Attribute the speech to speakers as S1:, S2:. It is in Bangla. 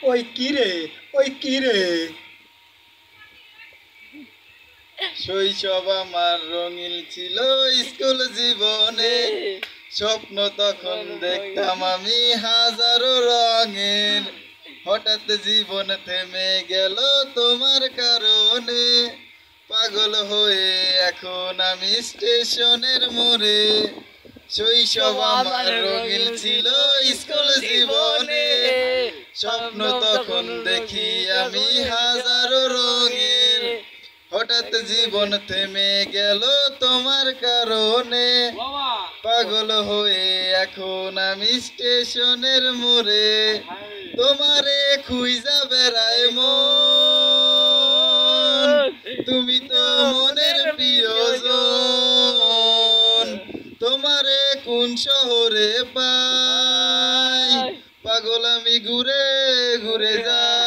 S1: ওই কিরে ওই কিরে শৈশব আমার রঙিন ছিল স্কুল জীবনে স্বপ্ন তখন দেখতাম আমি হাজারো রঙের হঠাৎ জীবন থেমে গেল তোমার কারণে পাগল হয়ে এখন আমি স্টেশনের মোড়ে শৈশব আমার রঙিন ছিল স্কুল জীবনে স্বপ্ন তখন দেখি আমি হাজারো রঙের হঠাৎ জীবন থেমে গেল তোমার কারণে পাগল হয়ে এখন আমি স্টেশনের মোড়ে তোমারে খুঁজা বেড়ায় মন তুমি তো মনের প্রিয়জন তোমারে কোন শহরে পাই পাগল আমি ঘুরে ঘুরে যাই।